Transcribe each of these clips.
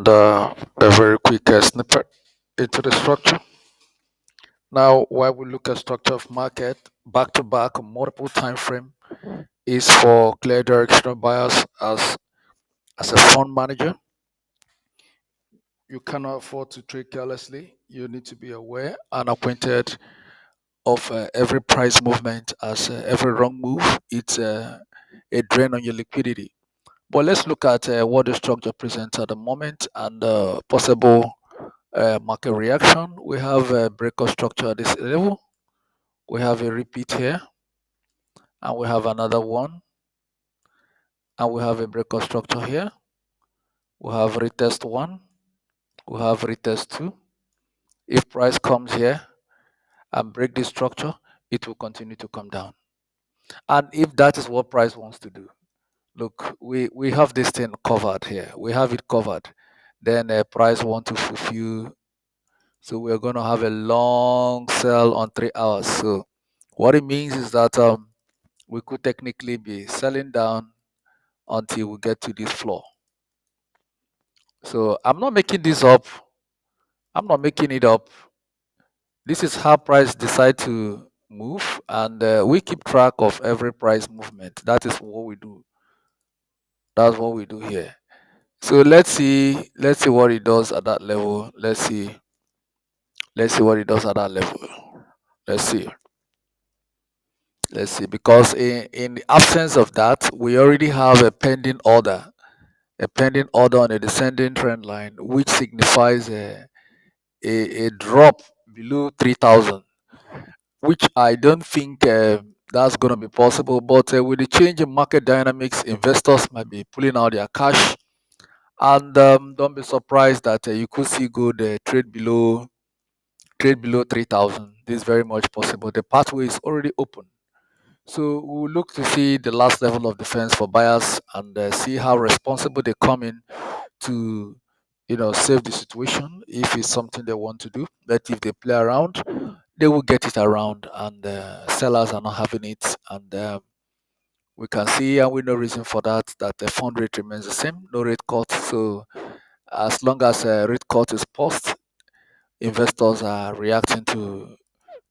and a very quick snippet into the structure. Now, while we look at structure of market, back to back, multiple time frame is for clear directional buyers. As a fund manager, you cannot afford to trade carelessly. You need to be aware and acquainted of every price movement, as every wrong move, it's a drain on your liquidity. But let's look at what the structure presents at the moment and possible market reaction. We have a breakout structure at this level. We have a repeat here, and we have another one, and we have a breakout structure here. We have retest one, we have retest two. If price comes here and break this structure, it will continue to come down. And if that is what price wants to do, look, we have this thing covered here. We have it covered. Then price want to fulfill. So we're going to have a long sell on 3 hours. So what it means is that we could technically be selling down until we get to this floor. So I'm not making this up. I'm not making it up. This is how price decide to move, and we keep track of every price movement. That is what we do. That's what we do here. So let's see what it does at that level. Let's see what it does at that level. Let's see. Because in the absence of that, we already have a pending order on a descending trend line, which signifies a drop below 3,000, which I don't think that's going to be possible. But with the change in market dynamics, investors might be pulling out their cash. And don't be surprised that you could see gold trade below 3,000. This is very much possible. The pathway is already open. So we'll look to see the last level of defense for buyers and see how responsible they come in to, save the situation if it's something they want to do. But if they play around, they will get it around, and sellers are not having it. And we can see, and we know reason for that the fund rate remains the same, no rate cut. So as long as rate cut is paused, investors are reacting to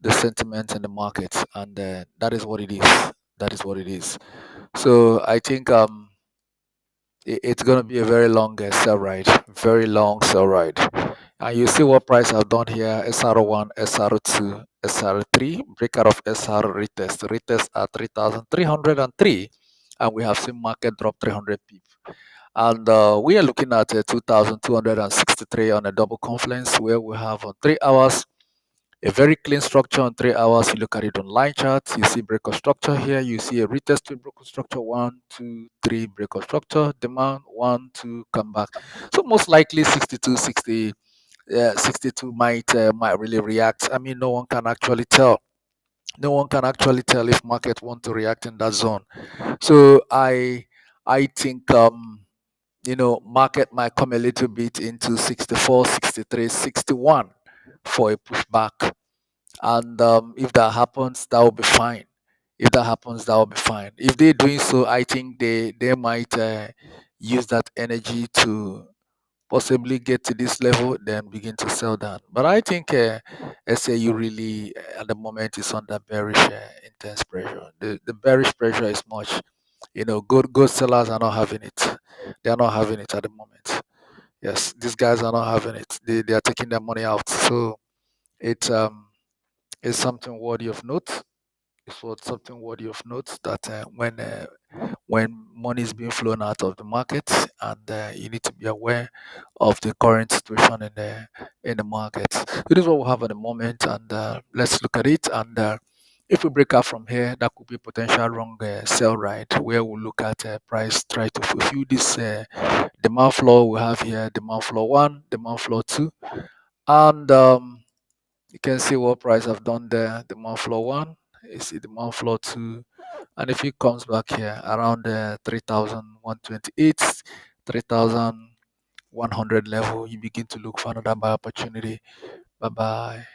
the sentiment in the market, and that is what it is. That is what it is. So I think it's going to be a very long sell ride, very long sell ride. And you see what price I've done here: SR1, SR2, SR3, breakout of SR, retest at 3,303, and we have seen market drop 300 pips. And we are looking at 2,263 on a double confluence, where we have on 3 hours a very clean structure on 3 hours. You look at it on line charts, you see breakout structure here, you see a retest to breakout structure, 1, 2, 3 breakout structure, demand 1, 2, come back. So most likely 62 might really react. I mean, no one can actually tell. No one can actually tell if market want to react in that zone. So I think market might come a little bit into 64, 63, 61 for a pushback. And if that happens, that will be fine. If that happens, that will be fine. If they're doing so, I think they might use that energy to possibly get to this level, then begin to sell down. But I think SAU really at the moment is under bearish intense pressure. The bearish pressure is much. Good sellers are not having it. They are not having it at the moment. Yes, these guys are not having it. They are taking their money out. So it's something worthy of note. Something worthy of note that when money is being flown out of the market, and you need to be aware of the current situation in the market. So this is what we have at the moment, and let's look at it. And if we break out from here, that could be potential wrong sell ride, where we look at price try to fulfill this demand floor we have here: demand floor 1, demand floor 2, and you can see what price I've done there: demand floor 1, you see demand floor 2, and if it comes back here around 3,128, 3,100 level, you begin to look for another buy opportunity. Bye bye.